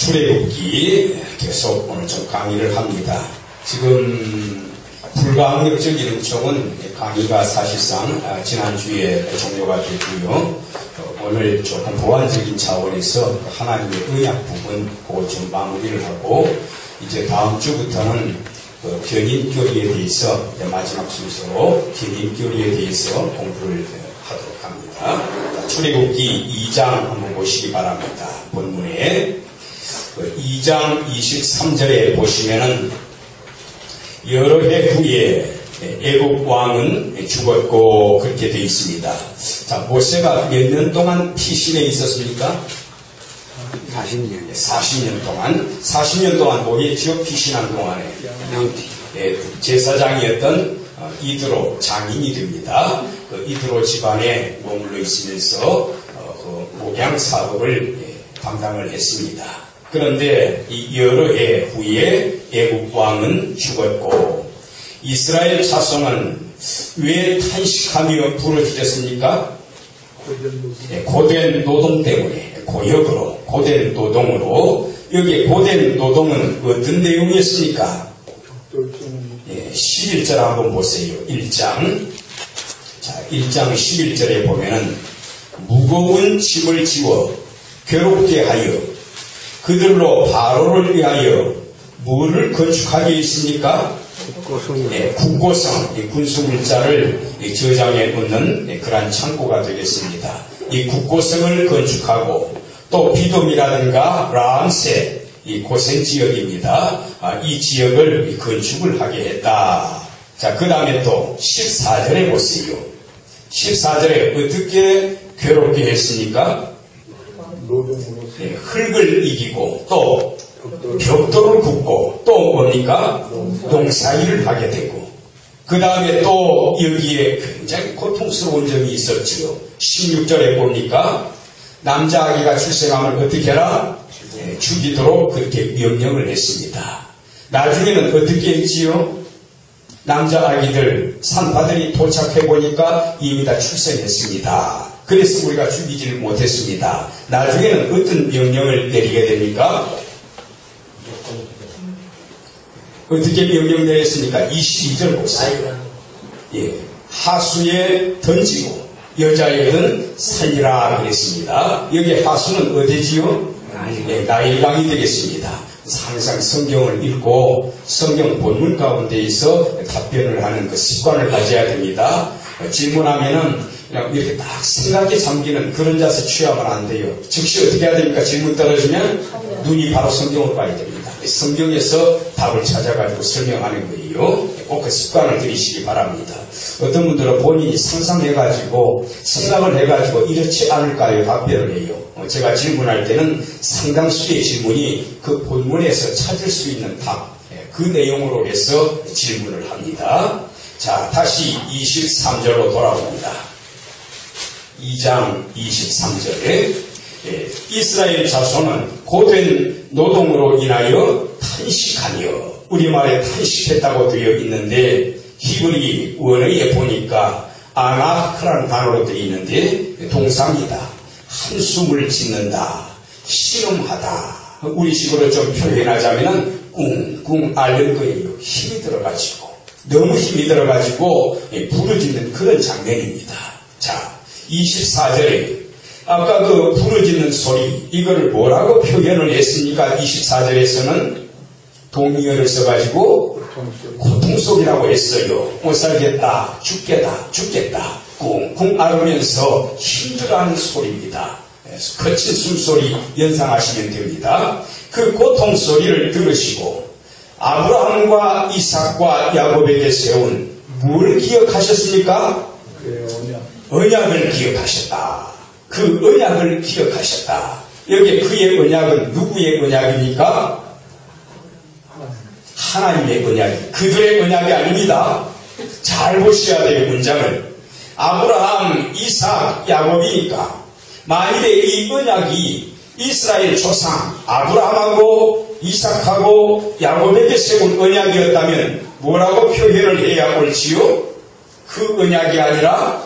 출애굽기 계속 오늘 좀 강의를 합니다. 지금 불가항력적인 은총은 강의가 사실상 지난주에 종료가 됐고요. 오늘 조금 보완적인 차원에서 하나님의 의약 부분 그거 좀 마무리를 하고 이제 다음 주부터는 견인교리에 대해서 마지막 순서로 견인교리에 대해서 공부를 하도록 합니다. 출애굽기 2장 한번 보시기 바랍니다. 본문에 2장 23절에 보시면은 여러 해 후에 애국 왕은 죽었고 그렇게 되어 있습니다. 자, 모세가 몇 년 동안 피신에 있었습니까? 40년. 40년 동안. 40년 동안 뭐겠죠? 피신한 동안에. 제사장이었던 이드로 장인이 됩니다. 그 이드로 집안에 머물러 있으면서 그 목양 사업을 담당을 했습니다. 그런데 이 여러 해 후에 애국 왕은 죽었고 이스라엘 자손은 왜 탄식하며 부르짖었습니까? 고된 노동 때문에 고역으로 고된 노동으로 여기 고된 노동은 어떤 내용이었습니까? 11절 한번 보세요. 1장 자 1장 11절에 보면은 무거운 짐을 지워 괴롭게 하여 그들로 바로를 위하여 뭐를 건축하게 했습니까? 국고성, 군수물자를 저장해 놓는 그러한 창고가 되겠습니다. 이 국고성을 건축하고 또 비돔이라든가 람세, 이 고센지역입니다. 이 지역을 건축을 하게 했다. 자, 그 다음에 또 14절에 보세요. 14절에 어떻게 괴롭게 했습니까? 흙을 이기고 또 벽돌을 굽고 또 뭡니까? 농사일을 하게 되고 그 다음에 또 여기에 굉장히 고통스러운 점이 있었지요. 16절에 봅니까? 남자아기가 출생하면 어떻게 해라? 죽이도록 그렇게 명령을 했습니다. 나중에는 어떻게 했지요? 남자아기들 산파들이 도착해보니까 이미 다 출생했습니다. 그래서 우리가 죽이지를 못했습니다. 나중에는 어떤 명령을 내리게 됩니까? 어떻게 명령 내렸습니까? 22절 보세요. 예, 하수에 던지고 여자애는 살리라 그랬습니다. 여기 하수는 어디지요? 나일강이 되겠습니다. 항상 성경을 읽고 성경 본문 가운데에서 답변을 하는 그 습관을 가져야 됩니다. 질문하면은 그냥 이렇게 딱 생각에 잠기는 그런 자세 취하면 안 돼요. 즉시 어떻게 해야 됩니까? 질문 떨어지면 눈이 바로 성경으로 봐야 됩니다. 성경에서 답을 찾아가지고 설명하는 거예요. 꼭 그 습관을 들이시기 바랍니다. 어떤 분들은 본인이 상상해가지고 생각을 해가지고 이렇지 않을까요? 답변을 해요. 제가 질문할 때는 상당수의 질문이 그 본문에서 찾을 수 있는 답, 그 내용으로 해서 질문을 합니다. 자, 다시 23절로 돌아옵니다. 2장 23절에 이스라엘 자손은 고된 노동으로 인하여 탄식하며 우리말에 탄식했다고 되어 있는데 히브리 원어에 보니까 아나크라는 단어로 되어 있는데 동사입니다. 한숨을 짓는다, 신음하다. 우리식으로 좀 표현하자면 꿍꿍 앓는 거예요. 힘이 들어가지고 너무 힘이 들어가지고 부르짖는 그런 장면입니다. 자, 24절에 아까 그 부르짖는 소리 이거를 뭐라고 표현을 했습니까? 24절에서는 동의어를 써가지고 고통속이라고 했어요. 못 살겠다, 죽겠다 쿵쿵 앓으면서 힘들어하는 소리입니다. 거친 숨소리 연상하시면 됩니다. 그 고통소리를 들으시고 아브라함과 이삭과 야곱에게 세운 뭘 기억하셨습니까? 언약을 기억하셨다. 그 언약을 기억하셨다. 여기 그의 언약은 누구의 언약입니까? 하나님의 언약이, 그들의 언약이 아닙니다. 잘 보셔야 돼요, 문장을. 아브라함, 이삭, 야곱이니까 만일에 이 언약이 이스라엘 조상 아브라함하고 이삭하고 야곱에게 세운 언약이었다면 뭐라고 표현을 해야 옳지요? 그 언약이 아니라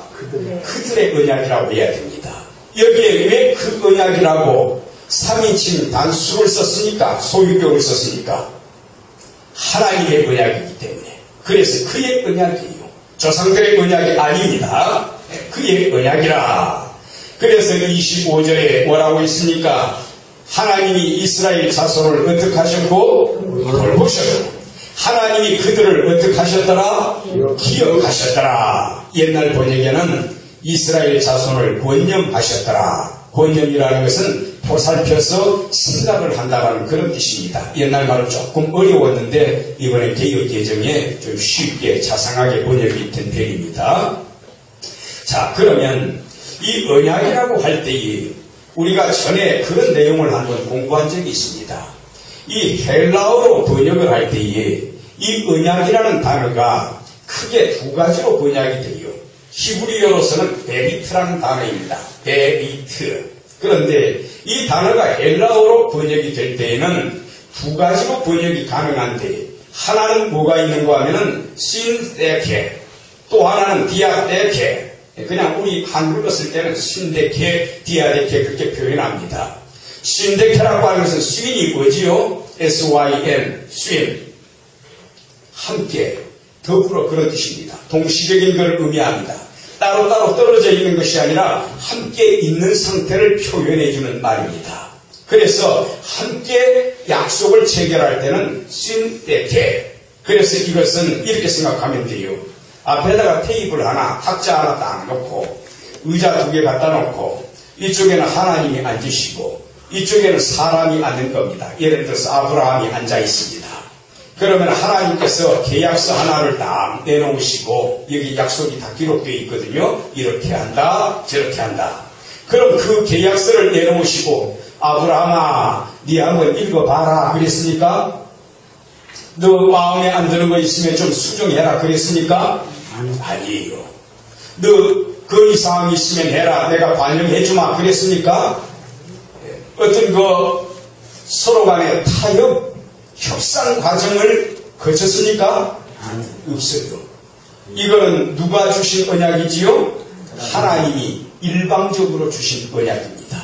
그들의 언약이라고 해야 됩니다. 여기에 왜 그 언약이라고 3인칭 단수를 썼으니까, 소유격을 썼으니까 하나님의 언약이기 때문에, 그래서 그의 언약이에요. 조상들의 언약이 아닙니다. 그의 언약이라. 그래서 25절에 뭐라고 있습니까? 하나님이 이스라엘 자손을 어떻게 하셨고 돌보셨고, 하나님이 그들을 어떻게 하셨더라? 기억하셨더라. 옛날 번역에는 이스라엘 자손을 권념하셨더라. 권념이라는 것은 보살펴서 생각을 한다는 그런 뜻입니다. 옛날 말은 조금 어려웠는데 이번에 개역 개정에 좀 쉽게 자상하게 번역이 된 편입니다. 자, 그러면 이 언약이라고 할 때에 우리가 전에 그런 내용을 한번 공부한 적이 있습니다. 이 헬라어로 번역을 할 때에 이 언약이라는 단어가 크게 두 가지로 번역이 돼요. 히브리어로서는 베리트라는 단어입니다. 베리트. 그런데 이 단어가 헬라어로 번역이 될 때에는 두 가지로 번역이 가능한데, 하나는 뭐가 있는가 하면은 신데케, 또 하나는 디아데케. 그냥 우리 한글로 쓸 때는 신데케, 디아데케 그렇게 표현합니다. 신데케라고 하는 것은 쉰이 뭐지요? SYN, 쉰. 함께, 더불어 그런 뜻입니다. 동시적인 걸 의미합니다. 따로따로 떨어져 있는 것이 아니라 함께 있는 상태를 표현해주는 말입니다. 그래서 함께 약속을 체결할 때는 신데케. 그래서 이것은 이렇게 생각하면 돼요. 앞에다가 테이블 하나, 탁자 하나 딱 놓고 의자 2개 갖다 놓고 이쪽에는 하나님이 앉으시고 이쪽에는 사람이 앉는 겁니다. 예를 들어서 아브라함이 앉아 있습니다. 그러면 하나님께서 계약서 하나를 딱 내놓으시고 여기 약속이 다 기록되어 있거든요. 이렇게 한다, 저렇게 한다. 그럼 그 계약서를 내놓으시고 아브라함아, 네 한번 읽어봐라 그랬습니까? 너 마음에 안 드는 거 있으면 좀 수정해라 그랬습니까? 아니에요. 너 건의사항이 있으면 해라, 내가 반영해주마 그랬습니까? 어떤 서로 간에 타협, 협상 과정을 거쳤습니까? 없어요. 이거는 누가 주신 언약이지요? 하나님이 일방적으로 주신 언약입니다.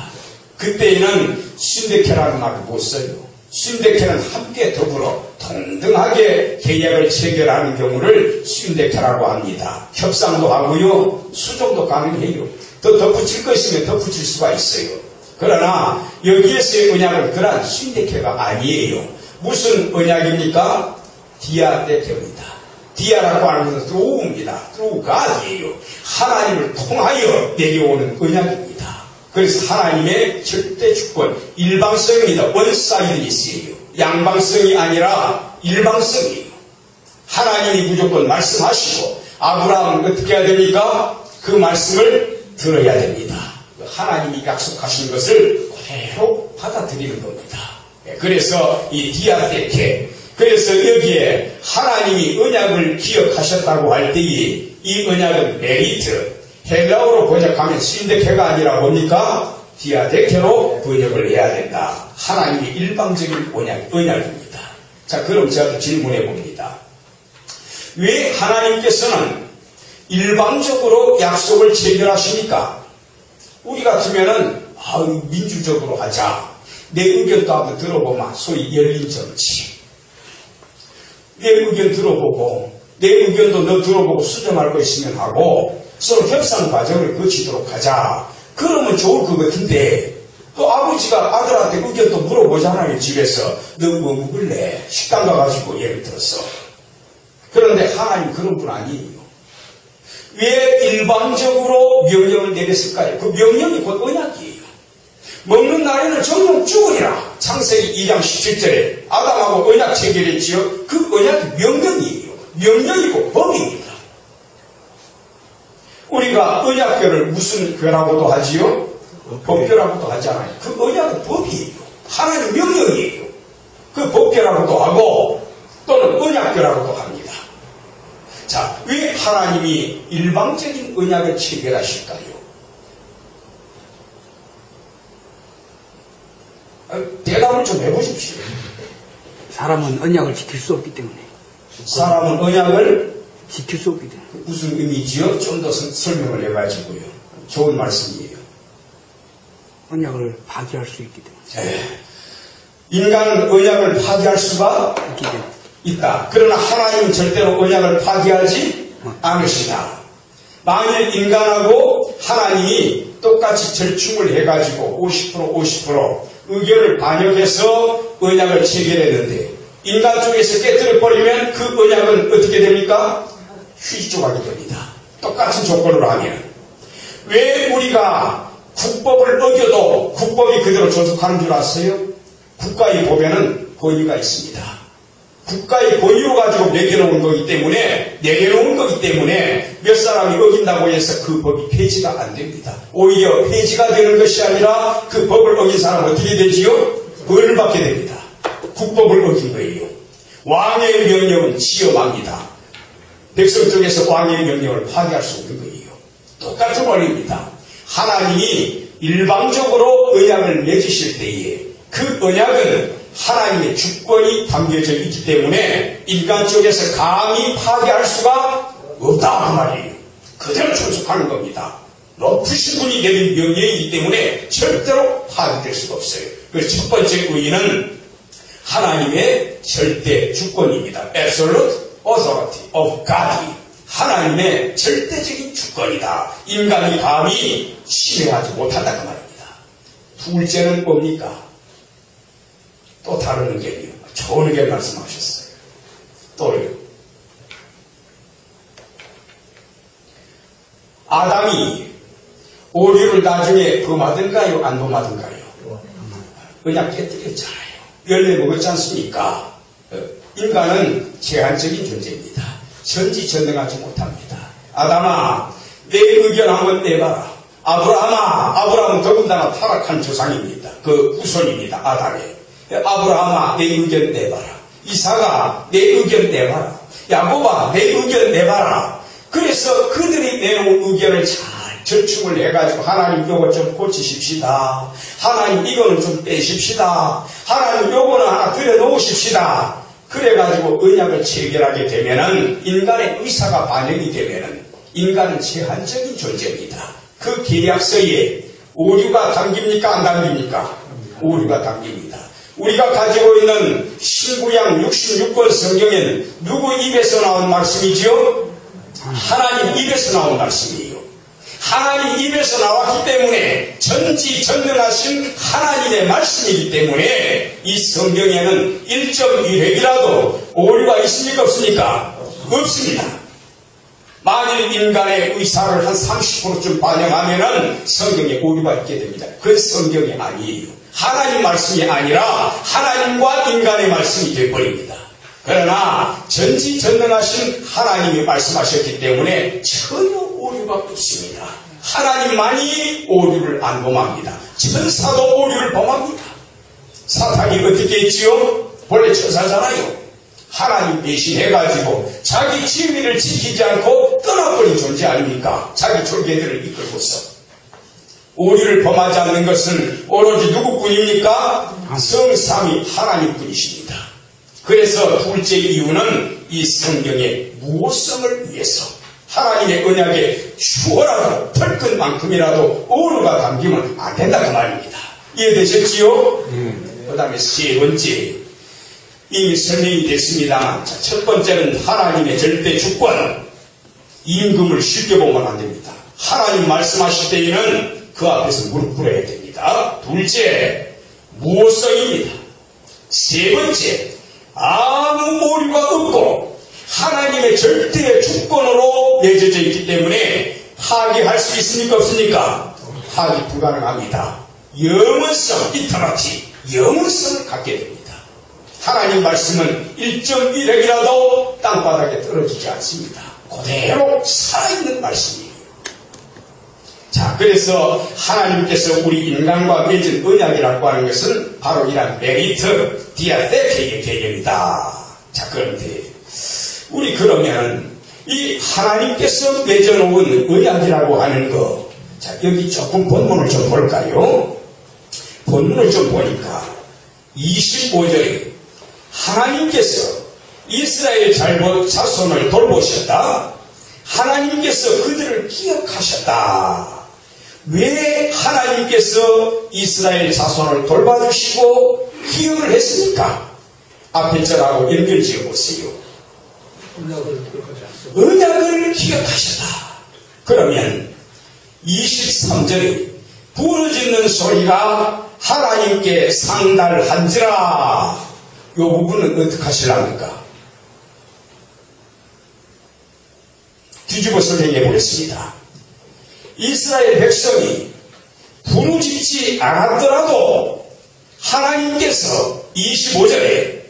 그때에는 신데케라는 말을 못 써요. 신데케는 함께 더불어 동등하게 계약을 체결하는 경우를 신데케라고 합니다. 협상도 하고요, 수정도 가능해요. 더 덧붙일 거 있으면 덧붙일 수가 있어요. 그러나 여기에서의 언약은 그러한 신데케가 아니에요. 무슨 언약입니까? 디아데케입니다. 디아라고 하는 것은 through입니다. through God이에요. 하나님을 통하여 내려오는 언약입니다. 그래서 하나님의 절대 주권, 일방성입니다. 원사이드니스예요. 양방성이 아니라 일방성이에요. 하나님이 무조건 말씀하시고 아브라함은 어떻게 해야 됩니까? 그 말씀을 들어야 됩니다. 하나님이 약속하신 것을 그대로 받아들이는 겁니다. 그래서 이 디아데케, 그래서 여기에 하나님이 언약을 기억하셨다고 할 때에 이 언약은 메리트, 헬라어로 번역하면 신데케가 아니라 뭡니까? 디아데케로 번역을 해야 된다. 하나님의 일방적인 언약입니다. 자, 그럼 제가 또 질문해 봅니다. 왜 하나님께서는 일방적으로 약속을 체결하십니까? 우리 같으면은 민주적으로 하자. 내 의견도 한번 들어보마. 소위 열린 정치. 내 의견 들어보고 내 의견도 너 들어보고 수정할 거 있으면 하고 서로 협상 과정을 거치도록 하자. 그러면 좋을 것 같은데 또 아버지가 아들한테 의견도 물어보잖아요. 집에서 너 뭐 먹을래? 식당 가가지고 예를 들어서. 그런데 하나님 그런 분 아니에요. 왜 일방적으로 명령을 내렸을까요? 그 명령이 곧 언약이에요. 먹는 날에는 정령 죽으리라. 창세기 2장 17절에 아담하고 언약 체결했지요. 그 언약이 명령이에요. 명령이고 법입니다. 우리가 언약교를 무슨 교라고도 하지요? 법교라고도 하잖아요. 그 언약은 법이에요. 하나님 명령이에요. 그 법교라고도 하고 또는 언약교라고도 합니다. 자, 왜 하나님이 일방적인 언약을 체결하실까요? 대답을 좀 해보십시오. 사람은 언약을 지킬 수 없기 때문에. 사람은 언약을 지킬 수 없기 때문에. 무슨 의미지요? 좀 더 설명을 해가지고요. 좋은 말씀이에요. 언약을 파기할 수 있기 때문에. 인간은 언약을 파기할 수가 있기 때문에. 있다. 그러나 하나님은 절대로 언약을 파기하지 않으시다. 만일 인간하고 하나님이 똑같이 절충을 해가지고 50% 의견을 반영해서 언약을 체결했는데 인간 쪽에서 깨뜨려버리면 그 언약은 어떻게 됩니까? 휴지 조각이 됩니다. 똑같은 조건으로 하면. 왜 우리가 국법을 어겨도 국법이 그대로 존속하는 줄 아세요? 국가의 법에는 권위가 있습니다. 국가의 권위로 가지고 매겨놓은 거기 때문에, 내려놓은 거기 때문에 몇 사람이 어긴다고 해서 그 법이 폐지가 안 됩니다. 오히려 폐지가 되는 것이 아니라 그 법을 어긴 사람은 어떻게 되지요? 벌을 받게 됩니다. 국법을 어긴 거예요. 왕의 명령은 지엄합니다. 백성 쪽에서 왕의 명령을 파기할 수 없는 거예요. 똑같은 원리입니다. 하나님이 일방적으로 언약을 맺으실 때에 그 언약은 하나님의 주권이 담겨져 있기 때문에 인간 쪽에서 감히 파괴할 수가 없다 그 말이에요. 그대로 존속하는 겁니다. 높으신 분이 내린 명령이기 때문에 절대로 파괴될 수가 없어요. 그래서 첫 번째 의의는 하나님의 절대 주권입니다. Absolute authority of God. 하나님의 절대적인 주권이다. 인간이 감히 침해하지 못한다 그 말입니다. 둘째는 뭡니까? 또 다른 의견이요. 좋은 의견 말씀하셨어요. 또요. 아담이 오류를 나중에 범하든가요? 안 범하든가요? 그냥 깨뜨렸잖아요. 열매 먹었지 않습니까? 인간은 제한적인 존재입니다. 전지전능하지 못합니다. 아담아, 내 의견 한번 내봐라. 아브라함은 더군다나 타락한 조상입니다. 그 후손입니다. 아담의. 아브라함아, 내 의견 내봐라. 이삭아, 내 의견 내봐라. 야곱아, 내 의견 내봐라. 그래서 그들이 내놓은 의견을 잘 절충을 해가지고 하나님 이거 좀 고치십시다. 하나님 이거는 좀 빼십시다. 하나님 요거는 하나 들여놓으십시다. 그래가지고 언약을 체결하게 되면은 인간의 의사가 반영이 되면은 인간은 제한적인 존재입니다. 그 계약서에 오류가 담깁니까? 안 담깁니까? 오류가 담깁니다. 우리가 가지고 있는 신구약 66권 성경에는 누구 입에서 나온 말씀이지요? 하나님 입에서 나온 말씀이에요. 하나님 입에서 나왔기 때문에 전지전능하신 하나님의 말씀이기 때문에 이 성경에는 1.1획이라도 오류가 있습니까? 없습니까? 없습니다. 만일 인간의 의사를 한 30%쯤 반영하면은 성경에 오류가 있게 됩니다. 그건 성경이 아니에요. 하나님 말씀이 아니라 하나님과 인간의 말씀이 되어버립니다. 그러나 전지전능하신 하나님이 말씀하셨기 때문에 전혀 오류가 없습니다. 하나님만이 오류를 안 범합니다. 천사도 오류를 범합니다. 사탄이 어떻게 했지요? 본래 천사잖아요. 하나님 배신해가지고 자기 지위를 지키지 않고 떠나버린 존재 아닙니까? 자기 졸개들을 이끌고서. 오류를 범하지 않는 것은 오로지 누구뿐입니까? 성삼위 하나님뿐이십니다. 그래서 둘째 이유는 이 성경의 무호성을 위해서 하나님의 언약에 추월하고 털끝만큼이라도 오류가 담기면 안 된다 그 말입니다. 이해되셨지요? 그 다음에 세 번째, 이미 설명이 됐습니다만, 첫 번째는 하나님의 절대 주권, 임금을 쉽게 보면 안 됩니다. 하나님 말씀하실 때에는 그 앞에서 무릎 꿇어야 됩니다. 둘째, 무호성입니다. 세 번째, 아무 오류가 없고 하나님의 절대 주권으로 맺어져 있기 때문에 파기할 수 있습니까? 없습니까? 파기 불가능합니다. 영원성, 이터너티, 영원성을 갖게 됩니다. 하나님 말씀은 1.1획이라도 땅바닥에 떨어지지 않습니다. 그대로 살아있는 말씀이에요. 자, 그래서 하나님께서 우리 인간과 맺은 언약이라고 하는 것은 바로 이런 메리트, 디아테케의 개념이다. 자, 그런데 우리 그러면 이 하나님께서 맺어놓은 언약이라고 하는 거, 자, 여기 조금 본문을 좀 볼까요? 본문을 좀 보니까 25절에 하나님께서 이스라엘 자손을 돌보셨다. 하나님께서 그들을 기억하셨다. 왜 하나님께서 이스라엘 자손을 돌봐주시고 기억을 했습니까? 앞에 절하고 연결 지어보세요. 언약을 기억하셨다. 그러면 23절에 부르짖는 소리가 하나님께 상달한지라. 이 부분은 어떻게 하시랍니까? 뒤집어 설명해 보겠습니다. 이스라엘 백성이 부르짖지 않았더라도 하나님께서 25절에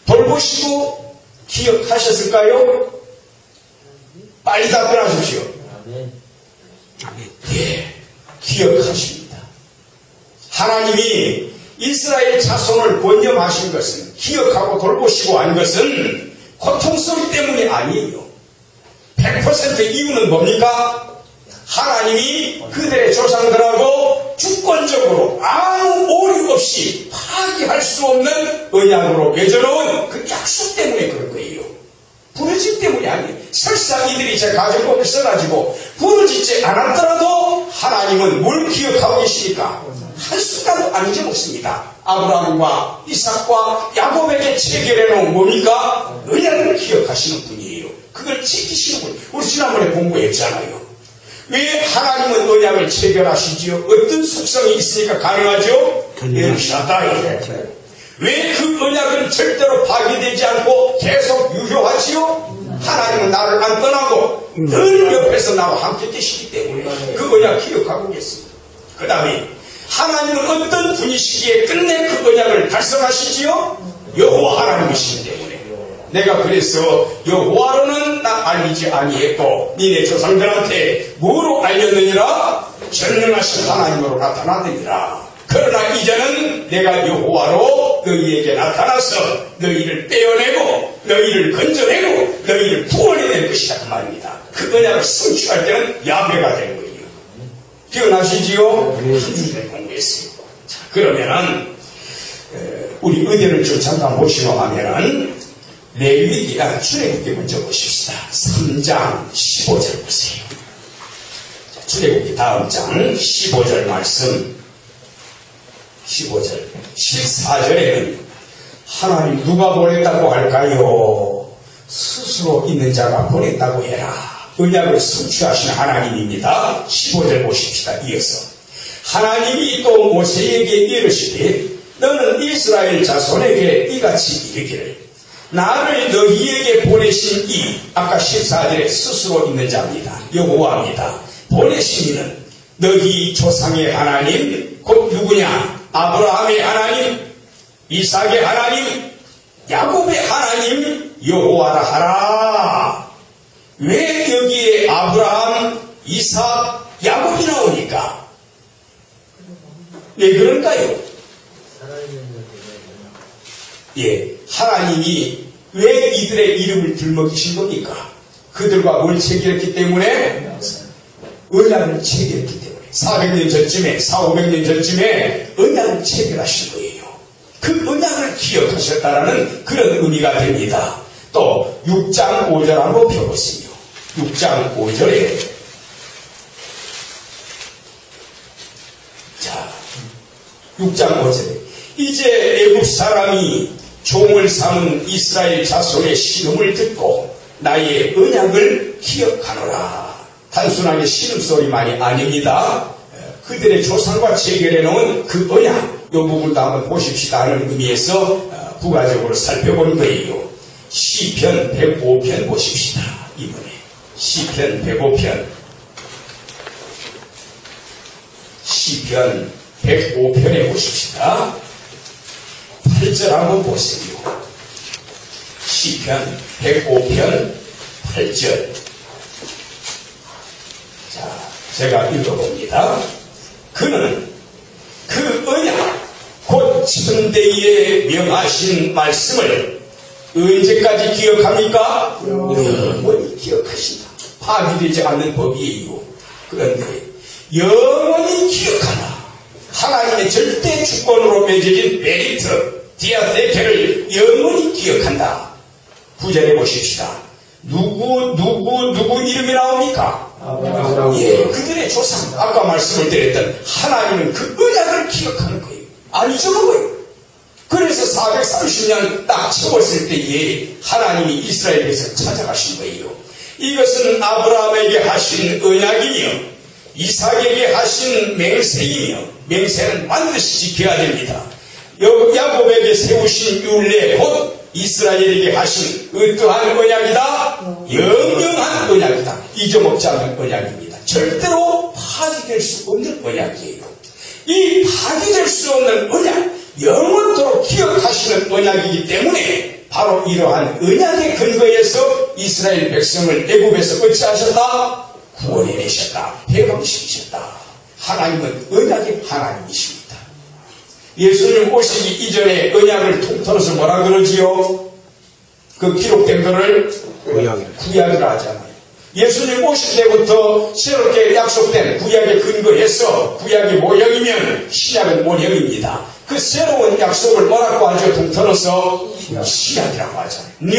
돌보시고 기억하셨을까요? 빨리 답변하십시오. 예, 기억하십니다. 하나님이 이스라엘 자손을 번영하신 것은, 기억하고 돌보시고 한 것은 고통스러움 때문이 아니에요. 100% 이유는 뭡니까? 하나님이 그들의 조상들하고 주권적으로 아무 오류 없이 파기할 수 없는 언약으로 맺어놓은 그 약속 때문에 그런 거예요. 부르짖기 때문이 아니에요. 설사 이들이 제 가정법을 써가지고 부르짖지 않았더라도 하나님은 뭘 기억하고 계시니까 한순간도 안 잊어먹습니다. 아브라함과 이삭과 야곱에게 체결해놓은 뭡니까? 언약을 기억하시는 분이에요. 그걸 지키시는 분. 우리 지난번에 공부했잖아요. 왜 하나님은 언약을 체결하시지요? 어떤 속성이 있으니까 가능하죠? 엘샤다이. 왜 그 언약은 절대로 파괴되지 않고 계속 유효하지요? 하나님은 나를 안 떠나고 늘 옆에서 나와 함께 계시기 때문에 그 언약 기억하고 계십니다. 그 다음에 하나님은 어떤 분이시기에 끝내 그 언약을 달성하시지요? 여호와 하나님이시기 때문에. 내가 그래서 여호와로는 나 알리지 아니했고 니네 조상들한테 뭐로 알렸느니라? 전능하신 하나님으로 나타나느니라. 그러나 이제는 내가 여호와로 너희에게 나타나서 너희를 떼어내고 너희를 건져내고 너희를 구원해낼 것이다 그 말입니다. 그 언약을 성취할 때는 야훼가 되는 거예요. 기억나시지요? 한 주에 공부했어요. 자, 그러면은 우리 의대를 좀 잠깐 보시고 하면은 레위기랑 출애굽기 먼저 보십시다. 3장 15절 보세요. 자, 출애굽기 다음 장 15절 말씀. 15절 14절에는 하나님 누가 보냈다고 할까요? 스스로 있는 자가 보냈다고 해라. 언약을 성취하시는 하나님입니다. 15절 보십시다. 이어서 하나님이 또 모세에게 이르시되 너는 이스라엘 자손에게 이같이 이르기를 나를 너희에게 보내신 이 아까 14절에 스스로 있는 자입니다. 여호와입니다. 보내신 이는 너희 조상의 하나님 곧 누구냐? 아브라함의 하나님, 이삭의 하나님, 야곱의 하나님 여호와라 하라. 왜 여기에 아브라함, 이삭, 야곱이 나오니까? 왜 그럴까요? 예, 하나님이 왜 이들의 이름을 들먹이신 겁니까? 그들과 뭘 체결했기 때문에? 언약을 체결했기 때문에. 400년 전쯤에, 400~500년 전쯤에 언약을 체결하신 거예요. 그 언약을 기억하셨다라는 그런 의미가 됩니다. 또 6장 5절 한번 펴보세요. 6장 5절에 자, 6장 5절에 이제 애굽 사람이 종을 삼은 이스라엘 자손의 신음을 듣고 나의 언약을 기억하노라. 단순하게 신음소리만이 아닙니다. 그들의 조상과 체결해 놓은 그 언약, 이 부분도 한번 보십시다 하는 의미에서 부가적으로 살펴보는 거예요. 시편 105편 보십시다. 이번에 시편 105편 시편 105편에 보십시다. 8절 한번 보세요. 시편 105편 8절. 자, 제가 읽어봅니다. 그는 그 언약 곧 천대에 명하신 말씀을 언제까지 기억합니까? 영원히 기억하신다. 파기되지 않는 법이에요. 그런데 영원히 기억하라. 하나님의 절대 주권으로 맺어진 메리트, 디아테케를 영원히 기억한다. 9절에 보십시다. 누구 이름이 나옵니까? 예, 그들의 조상, 아까 말씀을 드렸던 하나님은 그 언약을 기억하는 거예요. 안 잊어먹어요. 그래서 430년 딱 채웠을 때에 하나님이 이스라엘 백성을 찾아가신 거예요. 이것은 아브라함에게 하신 언약이며 이삭에게 하신 맹세이며 맹세는 반드시 지켜야 됩니다. 야곱에게 세우신 율례 곧 이스라엘에게 하신 어떠한 언약이다? 영영한 언약이다. 잊어먹지 않는 언약입니다. 절대로 파기될 수 없는 언약이에요. 이 파기될 수 없는 언약, 영원토록 기억하시는 언약이기 때문에 바로 이러한 언약의 근거에서 이스라엘 백성을 애굽에서 어찌하셨다? 구원해내셨다. 해방시키셨다. 하나님은 언약의 하나님이십니다. 예수님 오시기 이전에 언약을 통틀어서 뭐라 그러지요? 그 기록된 것을 구약이라 하잖아요. 예수님 오실 때부터 새롭게 약속된 구약에 근거해서 구약이 모형이면 신약은 모형입니다. 그 새로운 약속을 뭐라고 하죠? 통틀어서 신약이라고 하잖아요. 뉴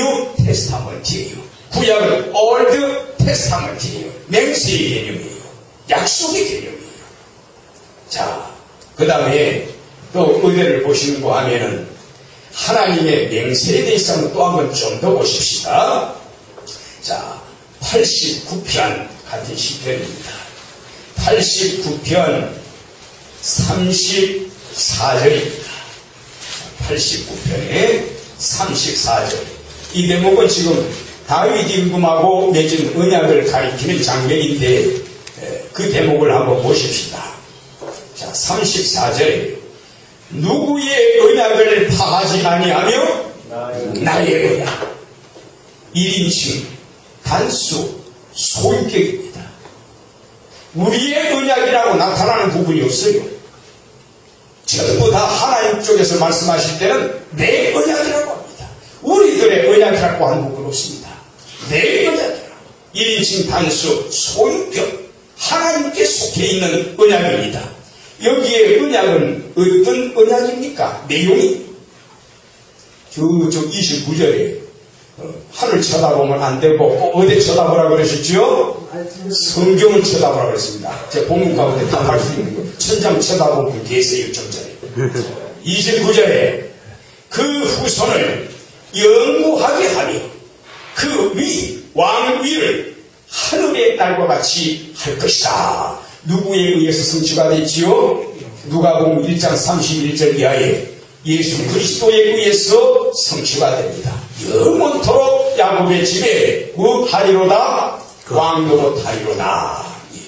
테스타먼트예요. 구약은 올드 테스타먼트예요. 맹세의 개념이에요. 약속의 개념이에요. 자, 그 다음에 또 의대를 보시는고 하면은 하나님의 맹세에 대해서 또 한번 좀 더 보십시다. 자, 89편 같은 시편입니다. 89편 34절입니다. 89편의 34절. 이 대목은 지금 다윗 임금하고 맺은 언약을 가리키는 장면인데 그 대목을 한번 보십시다. 자, 34절에 누구의 언약을 파하지 아니하며 나의 언약. 1인칭 단수 소유격입니다. 우리의 언약이라고 나타나는 부분이 없어요. 전부 다 하나님 쪽에서 말씀하실 때는 내 언약이라고 합니다. 우리들의 언약이라고 하는 부분은 없습니다. 내 언약이라. 1인칭 단수 소유격. 하나님께 속해 있는 언약입니다. 여기에 언약은 어떤 언약입니까? 내용이 저 29절에 하늘 쳐다보면 안 되고 어디 쳐다보라 그러셨죠? 성경을 쳐다보라 그랬습니다. 제 본문 가운데 다 할 수 있는 거. 천장 쳐다보면 계세요. 좀 전에 29절에 그 후손을 영구하게 하며 그 왕 위를 하늘의 날과 같이 할 것이다. 누구에 의해서 성취가 됐지요? 누가복음 1장 31절 이하에 예수 그리스도에 의해서 성취가 됩니다. 영원토록 야곱의 집에 뭐 하리로다? 왕노릇 하리로다. 예,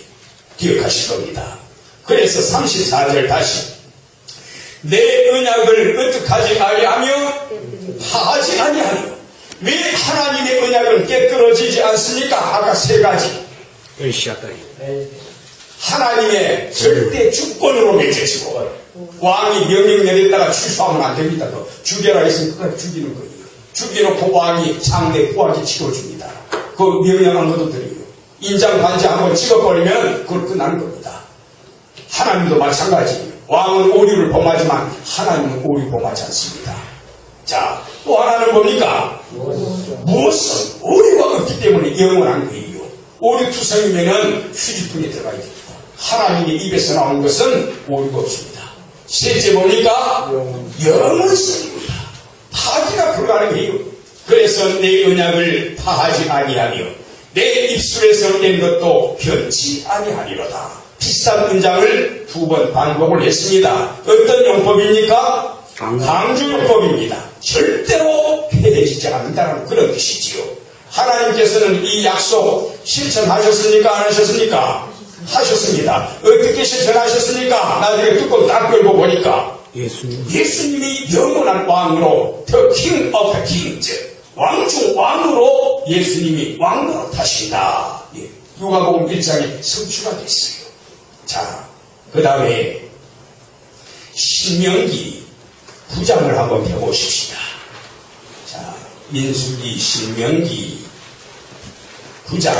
기억하실 겁니다. 그래서 34절 다시 내 언약을 어떡하지 아니하며 하지 아니하며. 왜 하나님의 언약은 깨끗어지지 않습니까? 아까 세 가지. 하나님의 절대 주권으로 맺어지고 왕이 명령 내렸다가 취소하면 안 됩니다. 죽여라 했으면 끝까지 죽이는 거예요. 죽여놓고 왕이 장대 후하게 치러줍니다. 그 명령한 것도 드려요. 인장 반지 한번 찍어버리면 그걸 끝나는 겁니다. 하나님도 마찬가지예요. 왕은 오류를 범하지만 하나님은 오류 범하지 않습니다. 자, 또 하나는 뭡니까? 무엇은 오류가 없기 때문에 영원한 거예요. 오류투성이면은 휴지통에 들어가야 됩니다. 하나님의 입에서 나온 것은 오류가 없습니다. 셋째 뭡니까? 영원성입니다. 파기가 불가능해요. 그래서 내 언약을 파하지 아니하며 내 입술에서 낸 것도 변치 아니하리로다. 비슷한 문장을 2번 반복을 했습니다. 어떤 용법입니까? 강조용법입니다. 절대로 폐해지지 않는다는 그런 뜻이지요. 하나님께서는 이 약속 실천하셨습니까? 안 하셨습니까? 하셨습니다. 어떻게 실천하셨습니까? 나중에 뚜껑 딱 열고 보니까 예수님이 영원한 왕으로 The King of the Kings, 왕중 왕으로 예수님이 왕으로 타신다. 예. 누가복음 1장에 성취가 됐어요. 자, 그 다음에 신명기 9장을 한번 펴보십시다. 자, 민수기 신명기 9장.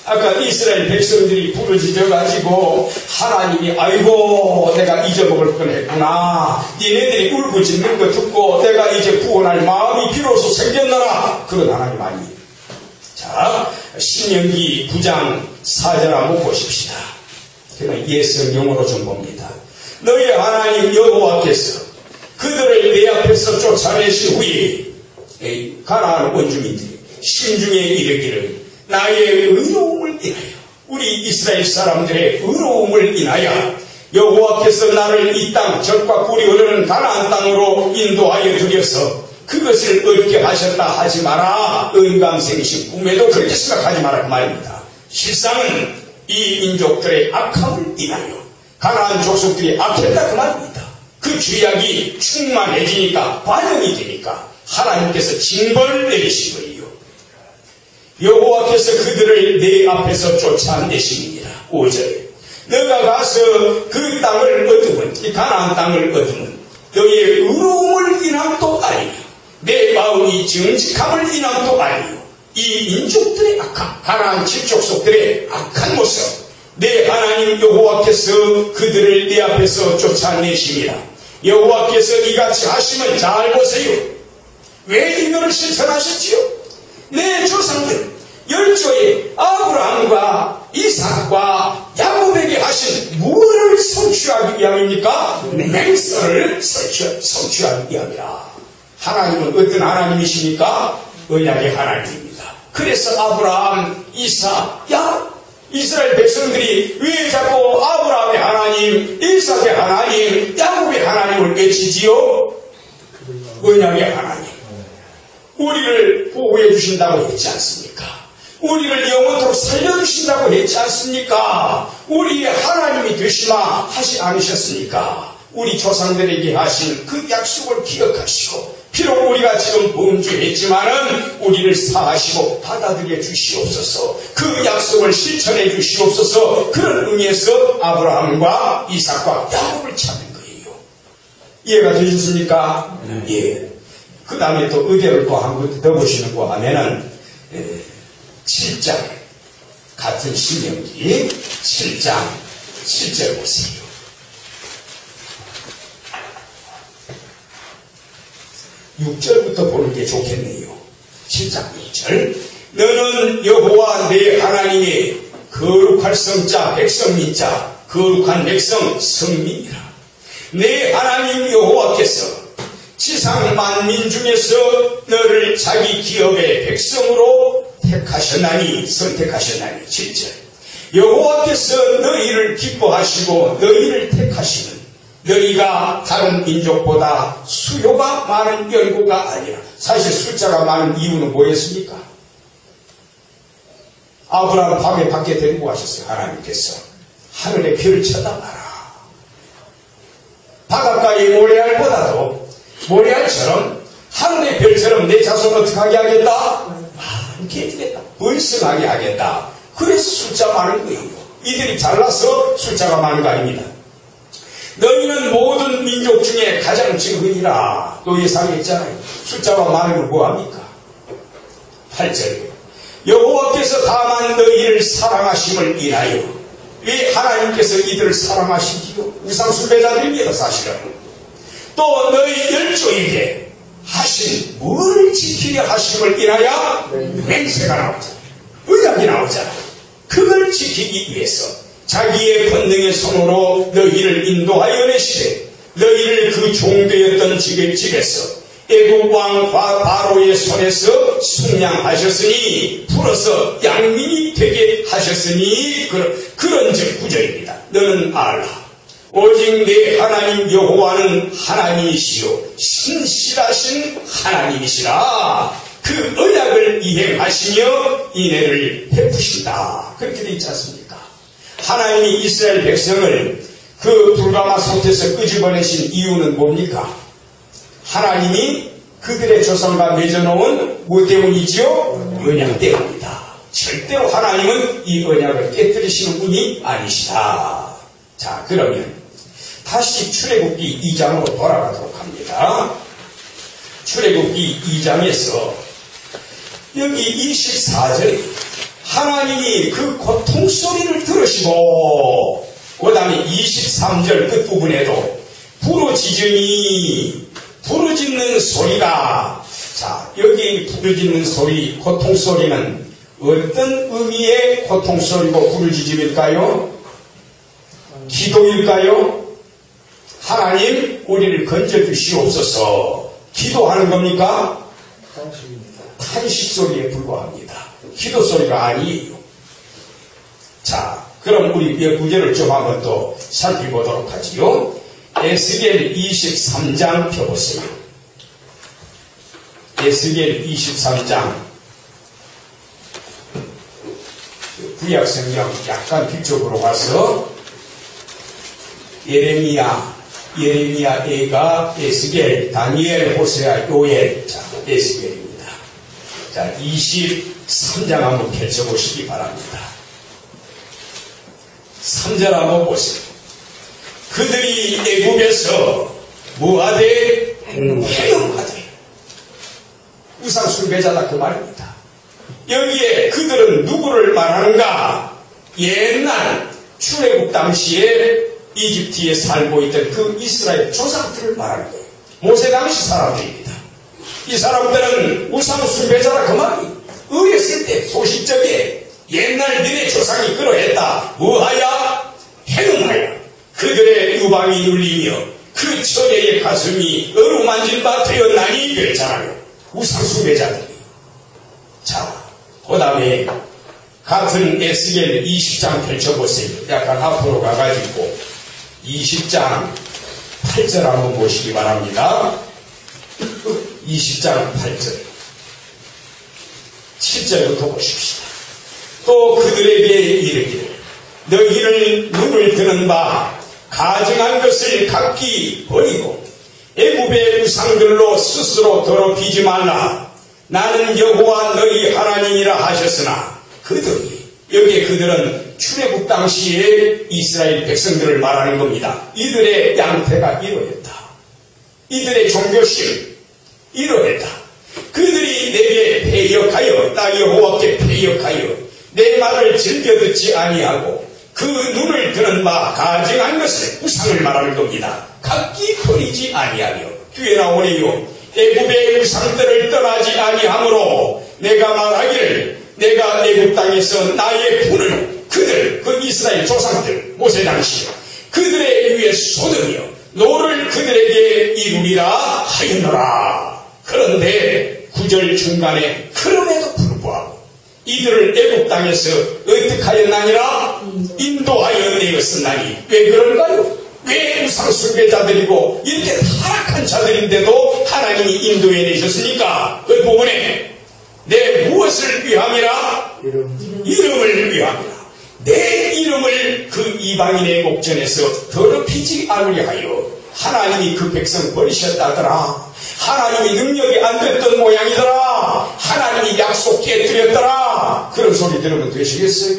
아까 이스라엘 백성들이 부르짖어가지고 하나님이 아이고 내가 잊어먹을 뻔했구나. 니네들이 울부짖는 거 듣고 내가 이제 구원할 마음이 비로소 생겼나라. 그런 하나님 아니에요. 자, 신명기 9장 4절 한번 보십시다. 그냥 예성경으로 좀 봅니다. 너희 하나님 여호와께서 그들을 내 앞에서 쫓아내신 후에 가나안 원주민들이 심중에 이르기를 나의 의로움을 인하여 우리 이스라엘 사람들의 의로움을 인하여 여호와께서 나를 이 땅 젖과 꿀이 흐르는 가나안 땅으로 인도하여 들여서 그것을 얻게 하셨다 하지 마라. 은감생이신 꿈에도 그렇게 생각하지 마라 그 말입니다. 실상은 이 민족들의 악함을 인하여 가나안 족속들이 악했다 그 말입니다. 그 죄악이 충만해지니까 반영이 되니까 하나님께서 징벌을 내리신 거예요. 여호와께서 그들을 내 앞에서 쫓아내시니라. 5절에 너가 가서 그 땅을 얻으면 이 가나안 땅을 얻으면 너희의 의로움을 인함도 아니며 내 마음이 정직함을 인함도 아니며 이 민족들의 악함 가나안 칠족속들의 악한 모습 내 하나님 여호와께서 그들을 내 앞에서 쫓아내심이라. 여호와께서 이같이 하시면 잘 보세요. 왜 이거를 실천하셨지요? 내 조상들 열조의 아브라함과 이삭과 야곱에게 하신 무엇을 성취하기 위함입니까? 맹서를 성취하기 위함이라. 하나님은 어떤 하나님이십니까? 언약의 하나님입니다. 그래서 아브라함, 이삭, 야곱 이스라엘 백성들이 왜 자꾸 아브라함의 하나님, 이삭의 하나님, 야곱의 하나님을 외치지요? 언약의 하나님. 우리를 보호해 주신다고 했지 않습니까? 우리를 영원토록 살려주신다고 했지 않습니까? 우리의 하나님이 되시마 하지 않으셨습니까? 우리 조상들에게 하신 그 약속을 기억하시고 비록 우리가 지금 범죄했지만은 우리를 사하시고 받아들여 주시옵소서. 그 약속을 실천해 주시옵소서. 그런 의미에서 아브라함과 이삭과 야곱을 찾는 거예요. 이해가 되셨습니까? 예. 그 다음에 또 의대를 또 한 번 더 보시는 거 하면은 7장 같은 신명기 7장 7절 보세요. 6절부터 보는 게 좋겠네요. 7장 6절 너는 여호와 내 하나님의 거룩할 성자 백성민자 거룩한 백성 성민이라. 내 하나님 여호와께서 지상 만민 중에서 너를 자기 기업의 백성으로 선택하셨나니 7절 여호와께서 너희를 기뻐하시고 너희를 택하시는 너희가 다른 민족보다 수요가 많은 연고가 아니라 사실 숫자가 많은 이유는 뭐였습니까? 아브라함 밤에 밖에 데리고 가셨어요. 하나님께서 하늘의 별을 쳐다봐라. 바닷가의 모래알보다도 모래알처럼 하늘의 별처럼 내 자손을 어떻게 하게 하겠다? 많게 해주겠다. 번성하게 하겠다. 그래서 숫자 많은 거예요. 이들이 잘나서 숫자가 많은 거 아닙니다. 너희는 모든 민족 중에 가장 적으니라. 또 예상했잖아요. 숫자가 많으면 뭐합니까? 8절에 여호와께서 다만 너희를 사랑하심을 인하여 왜 하나님께서 이들을 사랑하시지요? 우상숭배자들입니다. 사실은. 또 너희 열조에게 하신 뭘 지키려 하심을 인하여 맹세가 나오잖아. 언약이 나오잖아. 그걸 지키기 위해서 자기의 권능의 손으로 너희를 인도하여 내시되 너희를 그 종되었던 집에서 애국 왕 바로의 손에서 숙량하셨으니 풀어서 양민이 되게 하셨으니 그런즉 구절입니다. 너는 알라. 오직 내 하나님 여호와는 하나님이시요 신실하신 하나님이시라. 그 언약을 이행하시며 인애를 베푸신다. 그렇게 되어 있지 않습니까? 하나님이 이스라엘 백성을 그 불가마 솥에서 끄집어내신 이유는 뭡니까? 하나님이 그들의 조상과 맺어놓은 뭐 때문이지요? 언약 때문이다. 절대로 하나님은 이 언약을 깨뜨리시는 분이 아니시다. 자, 그러면 다시 출애굽기 2장으로 돌아가도록 합니다. 출애굽기 2장에서 여기 24절에 하나님이 그 고통소리를 들으시고 그 다음에 23절 끝부분에도 부르짖는 소리가 자 여기 부르짖는 소리 고통소리는 어떤 의미의 고통스러우고 부르짖음일까요? 기도일까요? 하나님 우리를 건져주시옵소서. 기도하는 겁니까? 탄식 소리에 불과합니다. 기도 소리가 아니에요. 자, 그럼 우리 몇 구절을 좀 한번 또 살펴보도록 하지요. 에스겔 23장 펴보세요. 에스겔 23장. 구약 성경 약간 뒤쪽으로 가서 예레미야, 애가, 에스겔, 다니엘, 호세아, 요엘. 자, 에스겔입니다. 자, 23장 한번 펼쳐보시기 바랍니다. 3절 한번 보세요. 그들이 애굽에서 뭐하되? 행음하되. 우상 숭배자다 그 말입니다. 여기에 그들은 누구를 말하는가? 옛날 출애굽 당시에 이집트에 살고 있던 그 이스라엘 조상들을 말하는 거예요. 모세 당시 사람들입니다. 이 사람들은 우상 숭배자라 그 말이 어렸을 때 소시적에 옛날 너네 조상이 그러했다. 뭐하야? 행음하여 그들의 유방이 눌리며 그 처제의 가슴이 어루만진 바 되었나니 그랬잖아요. 우상 숭배자들이. 자, 그 다음에 같은 에스겔 20장 펼쳐보세요. 약간 앞으로 가가지고 20장 8절 한번 보시기 바랍니다. 20장 8절 7절부터 보십시다. 또 그들에게 이르기를 너희를 눈을 드는 바 가증한 것을 각기 버리고 애굽의 우상들로 스스로 더럽히지 말라. 나는 여호와 너희 하나님이라 하셨으나 그들이 여기에 그들은 출애굽 당시에 이스라엘 백성들을 말하는 겁니다. 이들의 양태가 이러했다. 이들의 종교심 이러했다. 그들이 내게 패역하여 나 여호와께 패역하여 내 말을 즐겨 듣지 아니하고 그 눈을 드는 바 가증한 것을 우상을 말하는 겁니다. 각기 버리지 아니하며 뒤에 나오네요. 애굽의 우상들을 떠나지 아니하므로 내가 말하기를 내가 애굽 땅에서 나의 분을 그들 그 이스라엘 조상들 모세 당시 그들의 위에 쏟으며 노를 그들에게 이루리라 하였노라. 그런데 9절 중간에 그럼에도 불구하고 이들을 애굽 땅에서 어떻게 하였나니라? 인도하여 내었었나니. 왜 그런가요? 왜 우상 숭배자들이고 이렇게 타락한 자들인데도 하나님이 인도해 내셨으니까 그 부분에 내 무엇을 위함이라? 이름을 위함이라. 내 이름을 그 이방인의 목전에서 더럽히지 않으려 하여 하나님이 그 백성 버리셨다더라. 하나님이 능력이 안 됐던 모양이더라. 하나님이 약속해 드렸더라. 그런 소리 들으면 되시겠어요?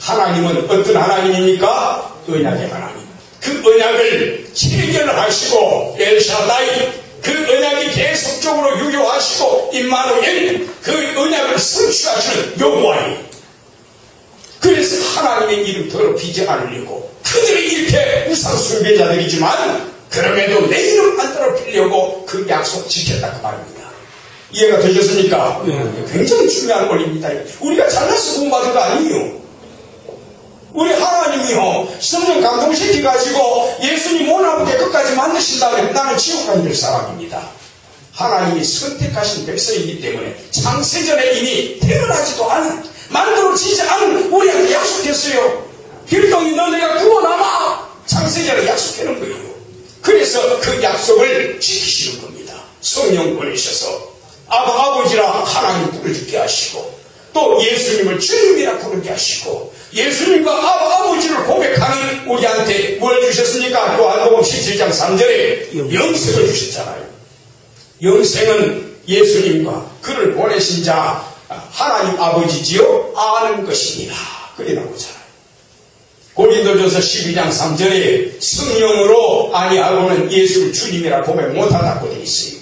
하나님은 어떤 하나님입니까? 언약의 하나님. 그 언약을 체결하시고 엘샤다이 그 언약이 계속적으로 유효하시고 임마누엘 그 언약을 성취하시는 여호와니. 그래서 하나님의 이름 더럽히지 않으려고 그들이 이렇게 우상 숭배자들이지만 그럼에도 내 이름 안 더럽히려고 그 약속 지켰다 그 말입니다. 이해가 되셨습니까? 굉장히 중요한 원리입니다. 우리가 잘나서 구원받은 거 아니에요. 우리 하나님이요 성령 감동시켜가지고 예수님 원하게 끝까지 만드신다면 나는 지옥 가는 사람입니다. 하나님이 선택하신 백성이기 때문에 창세전에 이미 태어나지도 않은 만들어지지 않은 우리한테 약속했어요. 길동이 너 내가 구원하마. 창세전에 약속하는 거예요. 그래서 그 약속을 지키시는 겁니다. 성령 보내셔서 아버지라 하나님 부르게 하시고 또 예수님을 주님이라 부르게 하시고 예수님과 아버지를 고백하는 우리한테 뭘 주셨습니까? 요한복음 17장 3절에 영생을 주셨잖아요. 영생은 예수님과 그를 보내신 자 하나님 아버지지요 아는 것이니라. 그래 나오잖아요. 고린도전서 12장 3절에 성령으로 아니하고는 예수를 주님이라 고백 못한다고 되어 있어요.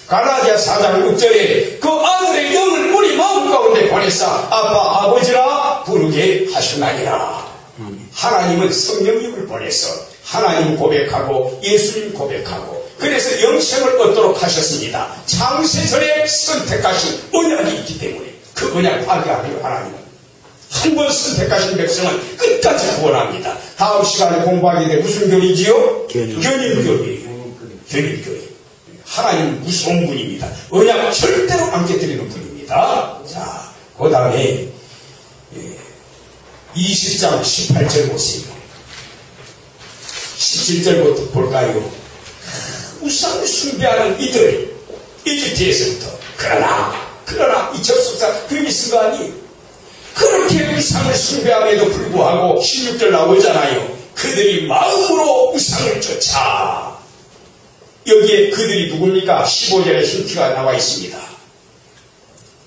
갈라디아 4장 6절에 그 아들의 영을 우리 마음 가운데 보내사 아빠 아버지라 부르게 하셨나니라. 하나님은 성령님을 보내서 하나님 고백하고 예수님 고백하고 그래서 영생을 얻도록 하셨습니다. 창세전에 선택하신 언약이 있기 때문에 그 언약 파괴하기로 하나님은. 한 번 선택하신 백성은 끝까지 구원합니다. 다음 시간에 공부하게 될 무슨 교리지요? 견인교리예요. 견인교리. 하나님 무서운 분입니다. 언약 절대로 안 깨뜨리는 분입니다. 자, 그 다음에 20장 18절 보세요. 17절부터 볼까요? 우상을 숭배하는 이들, 이집트에서부터. 그러나 이 접속사 그림이 쓴 거 아니에요. 그렇게 우상을 숭배함에도 불구하고 16절 나오잖아요. 그들이 마음으로 우상을 쫓아. 여기에 그들이 누굽니까? 15절에 힌트가 나와 있습니다.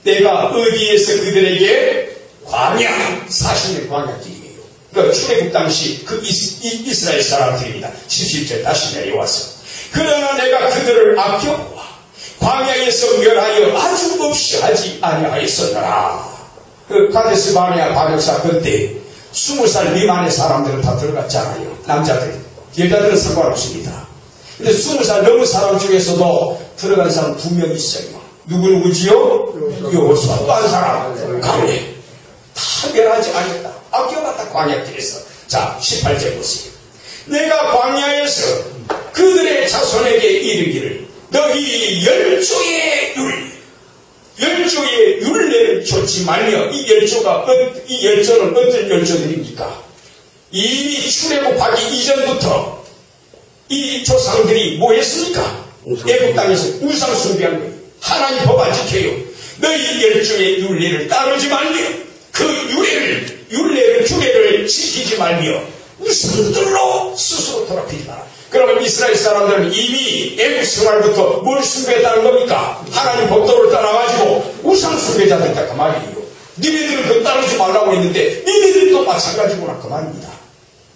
내가 어디에서 그들에게 광야, 40년 광야길이에요. 그러니까 출애굽 당시 그 이스라엘 사람들입니다. 17절 다시 내려와서. 그러나 내가 그들을 아껴보아 광야에서 멸하여 아주 없이 하지 아니하였었더라. 그 가데스 바네아 반역 사건 때 20살 미만의 사람들은 다 들어갔잖아요. 남자들. 여자들은 상관없습니다. 근데 20살 넘은 사람 중에서도 들어간 사람 2명 있어요. 누구지요? 여호수아. 또 한 사람 갈렙. 다 멸하지 않았다. 아껴봤다 광야길에서. 자, 18절 보세요. 내가 광야에서 그들의 자손에게 이르기를 너희 열조의 율례를 좇지 말며. 이 열조는 어떤 열조들입니까? 이미 출애굽하기 이전부터 이 조상들이 뭐 했습니까? 애굽 땅에서 우상 숭배한 거예요. 하나님 법 안 지켜요. 너희 열조의 율례를 따르지 말며 그 율례를 규례를 지키지 말며 우상들로 스스로 더럽히지 마라. 그러면 이스라엘 사람들은 이미 애굽 생활부터 뭘 숭배했다는 겁니까? 하나님 법도를 따라가지고 우상 숭배자들이다 그 말이에요. 니네들은 그거 따르지 말라고 했는데 니네들도 마찬가지구나 그 말입니다.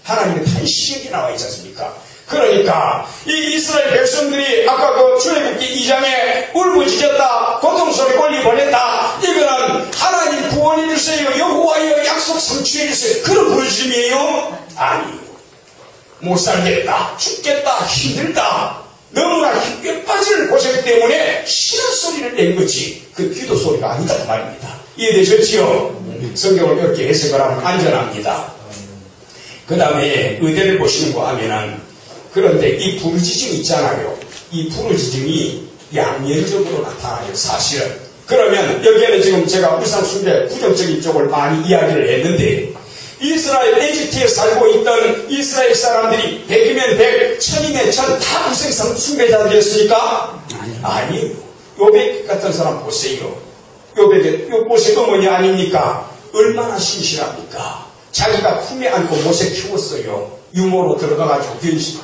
하나님의 탄식이 나와 있지 않습니까? 그러니까 이 이스라엘 백성들이 아까 그 출애굽기 2장에 울부짖었다, 고통소리 올리 보냈다. 이거는 하나님 구원해 주세요, 여호와의 약속 성취해 주세요, 그런 부르짖음이에요? 아니에요. 못 살겠다, 죽겠다, 힘들다, 너무나 힘에 빠질 고생 때문에 신의 소리를 낸 거지 그 기도 소리가 아니다 그 말입니다. 이해되셨지요? 성경을 이렇게 해석을 하면 안전합니다. 그 다음에 의대를 보시는 거 하면은, 그런데 이 부르짖음 있잖아요. 이 부르짖음이 양면적으로 나타나요, 사실은. 그러면 여기에는 지금 제가 우상숭배 부정적인 쪽을 많이 이야기를 했는데, 이스라엘 에집트에 살고 있던 이스라엘 사람들이 100이면 100, 1000이면 1000 다 우상숭배자들이었습니까? 아니에요. 요백 같은 사람 보세요. 요백의 모세 어머니 아닙니까? 얼마나 신실합니까? 자기가 품에 안고 모세 키웠어요. 유모로 들어가가지고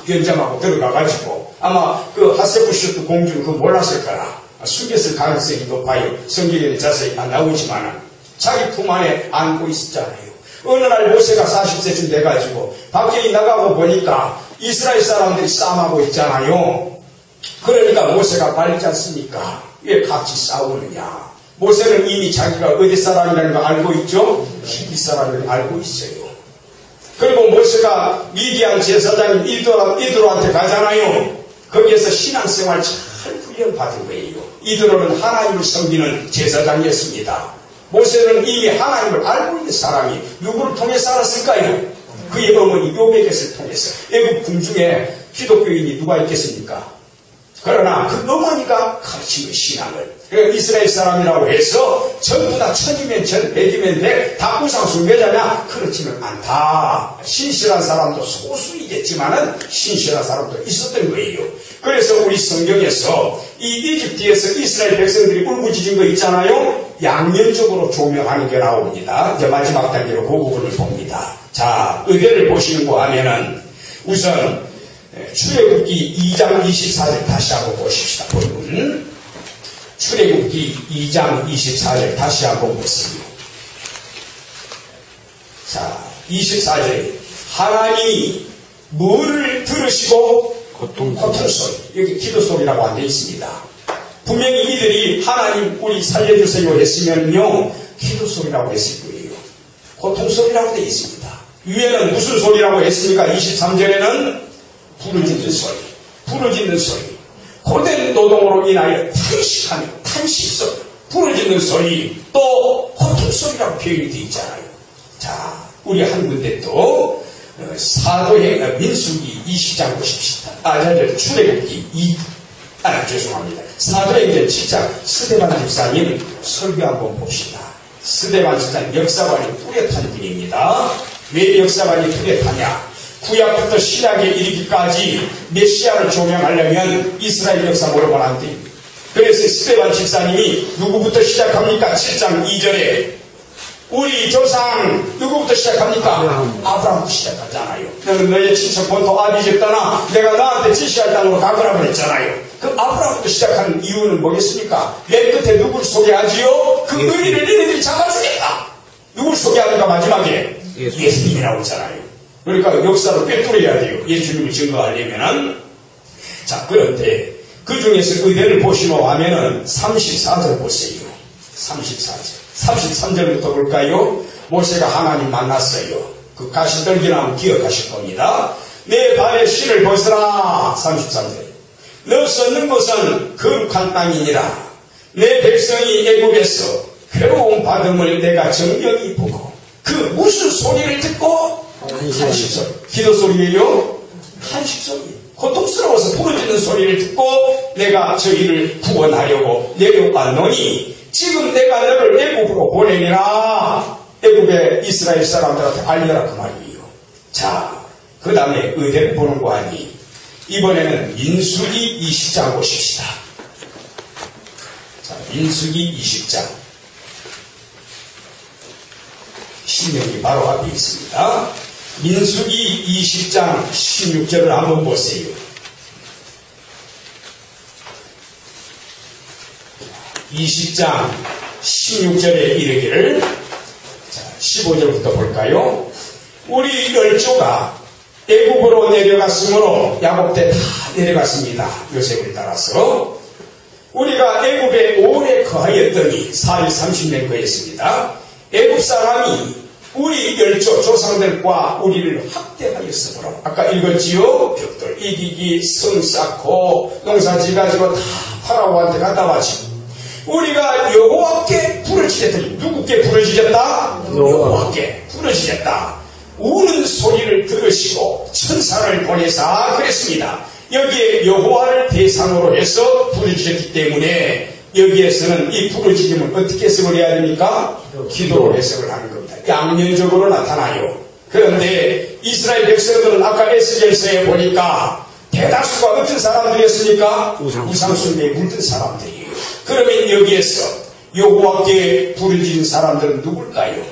견장하고 들어가가지고 아마 그 하세푸슈트 공주는 그거 몰랐을 거라. 숨겼을 가능성이 높아요. 성경에 자세히 안 나오지만 자기 품 안에 안고 있었잖아요. 어느 날 모세가 40세쯤 돼가지고 밖에 나가고 보니까 이스라엘 사람들이 싸움하고 있잖아요. 그러니까 모세가 말리지 않습니까? 왜 같이 싸우느냐? 모세는 이미 자기가 어디 사람이라는 거 알고 있죠? 히브리 사람을 알고 있어요. 그리고 모세가 미디안 제사장인 이드로한테 가잖아요. 거기에서 신앙생활 잘 훈련받은 거예요. 이드로는 하나님을 섬기는 제사장이었습니다. 모세는 이미 하나님을 알고 있는 사람이 누구를 통해서 알았을까요? 그의 어머니 요백을 통해서. 애굽 궁중에 기독교인이 누가 있겠습니까? 그러나 그 어머니가 가르친 그 신앙을, 그러니까 이스라엘 사람이라고 해서 전부 다 1000이면 1000, 100이면 100, 다 우상 숭배자냐? 그렇지는 않다. 신실한 사람도 소수이겠지만은 신실한 사람도 있었던 거예요. 그래서 우리 성경에서 이 이집트에서 이스라엘 백성들이 울부짖은 거 있잖아요. 양면적으로 조명하는 게 나옵니다. 이제 마지막 단계로 그 부분을 봅니다. 자, 의대를 보시는 거 하면은 우선 출애굽기 2장 24절 다시 한번 보십시다. 본문. 출애굽기 2장 24절 다시 한번 보세요. 자, 24절에 하나님이 뭐를 들으시고 고통소리, 여기 기도소리라고 안 되어 있습니다. 분명히 이들이 하나님 우리 살려주세요 했으면요 기도소리라고 했을 거예요. 고통소리라고 되어 있습니다. 위에는 무슨 소리라고 했습니까? 23절에는 부르짖는 소리, 고된 노동으로 인하여 탄식하며 탄식소리. 부러지는 소리, 또 고통 소리라고 표현이 되어 있잖아요. 자, 우리 한 군데 또 사도행 민수기 20장 보십시다. 출애굽기 죄송합니다. 사도행전 7장 스데반 집사님 설교 한번 봅시다. 스데반 집사님 역사관이 뚜렷한 분입니다. 왜 역사관이 뚜렷하냐? 구약부터 신약에 이르기까지 메시아를 조명하려면 이스라엘 역사 모르면 안 됩니다. 그래서 스데반 집사님이 누구부터 시작합니까? 7장 2절에 우리 조상 누구부터 시작합니까? 아브라함부터 시작하잖아요. 너는 너의 친척 본토 아비집 떠나 내가 너한테 지시할 땅으로 가거라 그랬잖아요. 그 아브라함부터 시작하는 이유는 뭐겠습니까? 맨 끝에 누굴 소개하지요? 그 의리를 너희들이 잡아주겠다. 누굴 소개하는가 마지막에? 예수님이라고 했잖아요. 그러니까 역사를 꿰뚫어야 돼요. 예수님을 증거하려면은. 자, 그런데 그 중에서 의대를 보시노 하면은 34절 보세요. 34절. 33절부터 볼까요? 모세가 하나님 만났어요. 그 가시떨기나무 기억하실 겁니다. 내 발에 실을 벗으라. 33절. 너 섰는 곳은 거룩한 땅이니라. 내 백성이 애굽에서 괴로움 받음을 내가 정령히 보고 그 무슨 소리를 듣고 한식소리. 기도 소리예요? 한식소리. 고통스러워서 부러지는 소리를 듣고 내가 저희를 구원하려고 내려왔노니 지금 내가 너를 애굽으로 보내니라. 애굽의 이스라엘 사람들한테 알려라 그 말이에요. 자, 그 다음에 의대를 보는 거 아니. 이번에는 민수기 20장 보십시다. 자, 민수기 20장. 신명기 바로 앞에 있습니다. 민수기 20장 16절을 한번 보세요. 20장 16절에 이르기를, 자, 15절부터 볼까요? 우리 열조가 애굽으로 내려갔으므로 야곱 때 다 내려갔습니다. 요셉을 따라서. 우리가 애굽에 오래 거하였더니 4일 30년 거했습니다. 애굽 사람이 우리 열조 조상들과 우리를 학대하였으므로 아까 읽었지요? 벽돌 이기기, 성 쌓고 농사지 가지고 다 파라오한테 갖다 바치고 우리가 여호와께 부르짖었더니 누구께 부르짖었다? 여호와께 부르짖었다. 우는 소리를 들으시고 천사를 보내사 그랬습니다. 여기에 여호와를 대상으로 해서 부르짖었기 때문에 여기에서는 이 부르짖음을 어떻게 해석을 해야 됩니까? 기도로 해석을 하는 겁니다. 양면적으로 나타나요. 그런데 이스라엘 백성들은 아까 에스겔서에 보니까 대다수가 어떤 사람들이었습니까? 우상숭배에 물든 사람들이에요. 그러면 여기에서 여호와께 부르짖은 사람들은 누굴까요?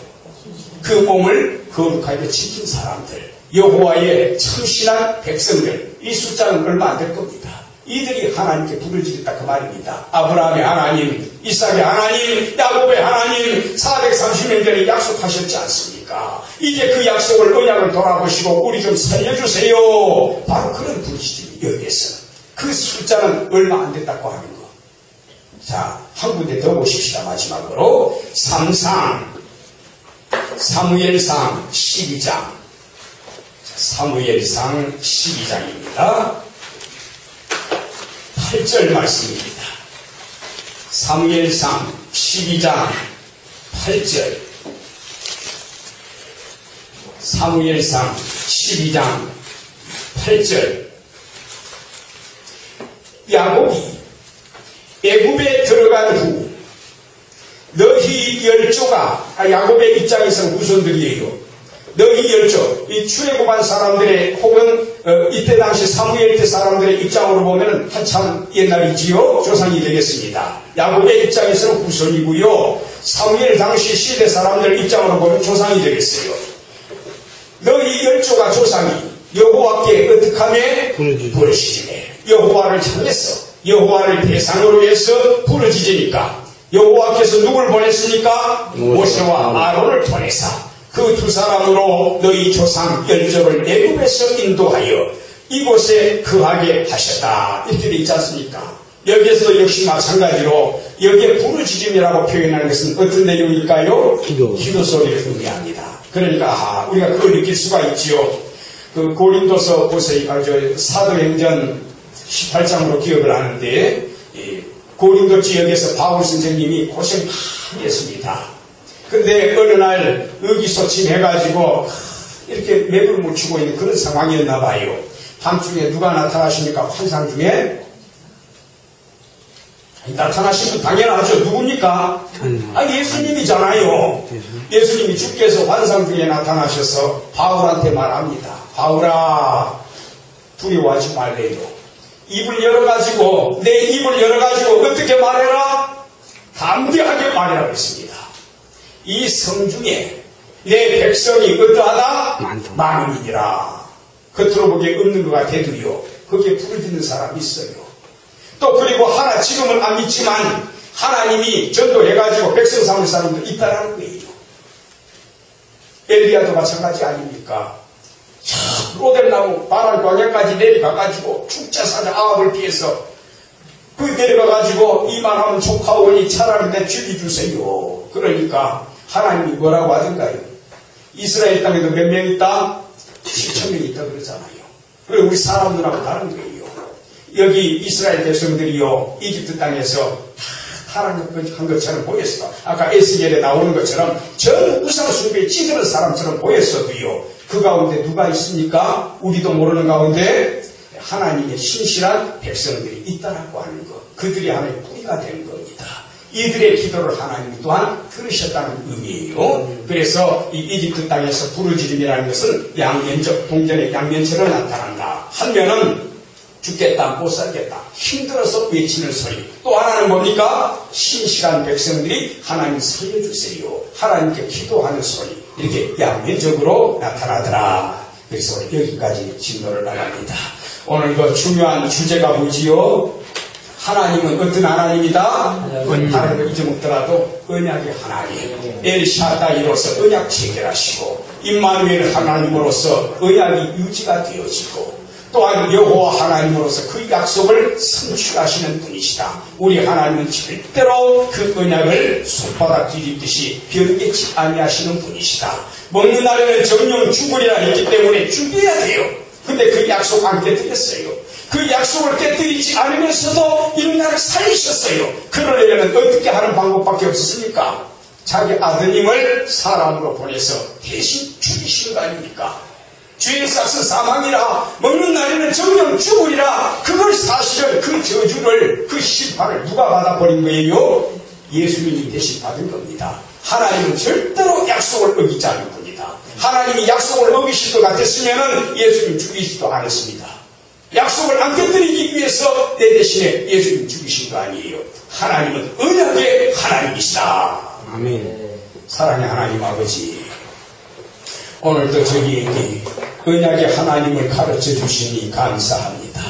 그 몸을 거룩하게 지킨 사람들, 여호와의 참신한 백성들. 이 숫자는 얼마 안 될 겁니다. 이들이 하나님께 부르짖었다 그 말입니다. 아브라함의 하나님, 이삭의 하나님, 야곱의 하나님 430년 전에 약속하셨지 않습니까? 이제 그 약속을 언약을 돌아보시고 우리 좀 살려주세요. 바로 그런 부르짖음이 여기에서. 그 숫자는 얼마 안 됐다고 하는 거. 자, 한 군데 더 보십시다. 마지막으로 사무엘상 12장. 사무엘상 12장입니다. 8절 말씀입니다. 사무엘상 12장 8절. 사무엘상 12장 8절. 야곱이 애굽에 들어간 후 너희 열조가, 야곱의 입장에서는 후손들이에요. 너희 열조, 이 출애굽한 사람들의 혹은 이때 당시 사무엘 때 사람들의 입장으로 보면 한참 옛날이지요. 조상이 되겠습니다. 야곱의 입장에서는 후손이고요. 사무엘 당시 시대 사람들 입장으로 보면 조상이 되겠어요. 너희 열조가 조상이 여호와께 어떻게 하며 부르짖으며 여호와를 향해서 여호와를 대상으로 해서 부르짖으니까 여호와께서 누굴 보냈습니까? 모세와 아론을 보내사 그 두 사람으로 너희 조상 열조를 애굽에서 인도하여 이곳에 거하게 하셨다. 이렇게 되어 있지 않습니까? 여기에서도 역시 마찬가지로 여기에 부르짖음이라고 표현하는 것은 어떤 내용일까요? 기도 소리를 의미합니다. 그러니까 우리가 그걸 느낄 수가 있지요. 그 고린도서 보세요. 사도행전 18장으로 기억을 하는데 고린도 지역에서 바울 선생님이 고생 많이 했습니다. 근데 어느 날 의기소침해가지고 이렇게 맥을 못 추고 있는 그런 상황이었나 봐요. 밤중에 누가 나타나십니까? 환상 중에? 나타나신 분 당연하죠. 누굽니까? 예수님이잖아요. 예수님이 주께서 환상 중에 나타나셔서 바울한테 말합니다. 바울아, 두려워하지 말래요. 입을 열어가지고, 내 입을 열어가지고 어떻게 말해라? 담대하게 말이라고 했습니다. 이 성중에 내 백성이 어떠하다? 많으니라. 겉으로 보기에 없는 것 같아도요, 거기에 부르짖는 사람이 있어요. 또 그리고 지금은 안 믿지만 하나님이 전도해가지고 백성 삼을 사람도 있다라는 거예요. 엘리야도 마찬가지 아닙니까? 로뎀나무 바랄 광야까지 내려가가지고 축제사자 아합을 피해서 내려가가지고 이만하면 조카오니 차라리 내 죽여주세요. 그러니까 하나님이 뭐라고 하던가요? 이스라엘 땅에도 몇 명 있다? 7,000명 있다 그러잖아요. 그리고 우리 사람들하고 다른 거예요. 여기 이스라엘 백성들이요, 이집트 땅에서 타락한 것처럼 보였어. 아까 에스겔에 나오는 것처럼 전 우상 숭배에 찌들은 사람처럼 보였어도요, 그 가운데 누가 있습니까? 우리도 모르는 가운데 하나님의 신실한 백성들이 있다라고 하는 것. 그들이 하나님의 뿌리가 되는 겁니다. 이들의 기도를 하나님이 또한 들으셨다는 의미예요. 그래서 이 이집트 땅에서 부르짖음이라는 것은 양면적, 동전의 양면체로 나타난다. 한 면은 죽겠다, 못 살겠다, 힘들어서 외치는 소리. 또 하나는 뭡니까? 신실한 백성들이 하나님 살려주세요, 하나님께 기도하는 소리. 이렇게 양면적으로 나타나더라. 그래서 여기까지 진도를 나갑니다. 오늘 그 중요한 주제가 뭐지요? 하나님은 어떤 하나님이다? 다른 거 잊어먹더라도 언약의 하나님, 엘샤다이로서 언약 체결하시고, 임마누엘 하나님으로서 언약이 유지가 되어지고, 또한 여호와 하나님으로서 그 약속을 성취하시는 분이시다. 우리 하나님은 절대로 그 언약을 손바닥 뒤집듯이 변개치 아니하시는 분이시다. 먹는 날에는 정령 죽으리라 했기 때문에 죽여야 돼요. 근데 그 약속 안 깨뜨렸어요. 그 약속을 깨뜨리지 않으면서도 인간을 살리셨어요. 그러려면 어떻게 하는 방법밖에 없었습니까? 자기 아드님을 사람으로 보내서 대신 죽이신 거 아닙니까? 죄의 삭은 사망이라, 먹는 날에는 정령 죽으리라. 그걸 사실은 그 저주를, 그 심판을 누가 받아버린 거예요? 예수님이 대신 받은 겁니다. 하나님은 절대로 약속을 어기지 않는 분이다. 하나님이 약속을 어기실 것 같았으면 예수님 죽이지도 않았습니다. 약속을 안 깨뜨리기 위해서 내 대신에 예수님 죽이신 거 아니에요. 하나님은 언약의 하나님이시다. 아멘. 사랑의 하나님 아버지, 오늘도 저희에게 언약의 하나님을 가르쳐 주시니 감사합니다.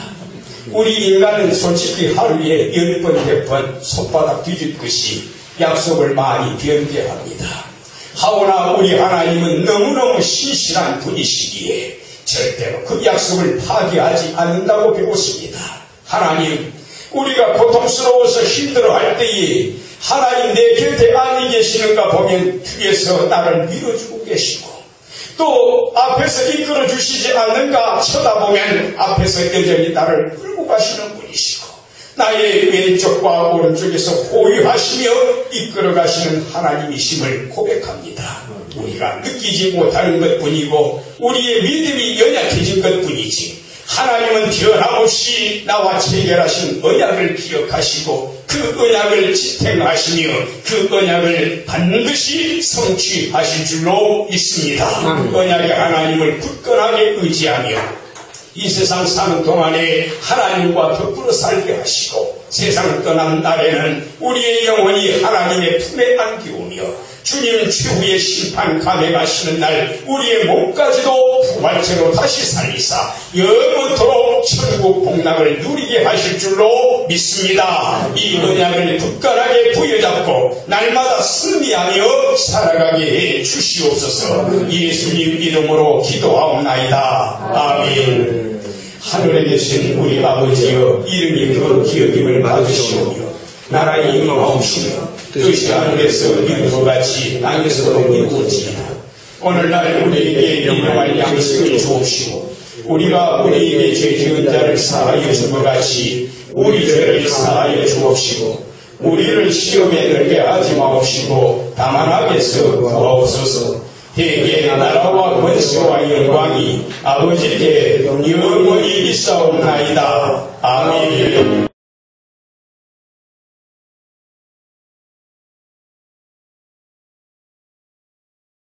우리 인간은 솔직히 하루에 10번, 100번 손바닥 뒤집듯이 약속을 많이 변개합니다. 하오나 우리 하나님은 너무너무 신실한 분이시기에 절대로 그 약속을 파기하지 않는다고 배웠습니다. 하나님, 우리가 고통스러워서 힘들어할 때에 하나님 내 곁에 안이 계시는가 보면 뒤에서 나를 밀어주고 계시고, 또 앞에서 이끌어 주시지 않는가 쳐다보면 앞에서 여전히 나를 끌고 가시는 분이시고, 나의 왼쪽과 오른쪽에서 호위하시며 이끌어 가시는 하나님이심을 고백합니다. 우리가 느끼지 못하는 것뿐이고 우리의 믿음이 연약해진 것뿐이지, 하나님은 변함없이 나와 체결하신 언약을 기억하시고 그 언약을 지탱하시며 그 언약을 반드시 성취하실 줄로 믿습니다. 언약의 하나님을 굳건하게 의지하며 이 세상 사는 동안에 하나님과 더불어 살게 하시고, 세상을 떠난 날에는 우리의 영혼이 하나님의 품에 안기우며 주님 최후의 심판 감행하시는 날 우리의 몸까지도 부활체로 다시 살리사 영원토록 천국 복락을 누리게 하실 줄로 믿습니다. 이 언약을 굳건하게 부여잡고 날마다 승리하며 살아가게 해 주시옵소서. 예수님 이름으로 기도하옵나이다. 아멘. 하늘에 계신 우리 아버지여, 이름이 거룩히 여김을 받으시오며 나라의 임하옵시며 뜻이 하늘에서 이룬 것 같이 땅에서도 이루어지이다. 오늘날 우리에게 일용할 양식을 주옵시고 우리가 우리에게 죄 지은 자를 사하여 준 것 같이 우리 죄를 사하여 주옵시고 우리를 시험에 들게 하지 마옵시고 다만 악에서 구하옵소서. 대개 나라와 권세와 영광이 아버지께 영원히 있사옵나이다. 아멘.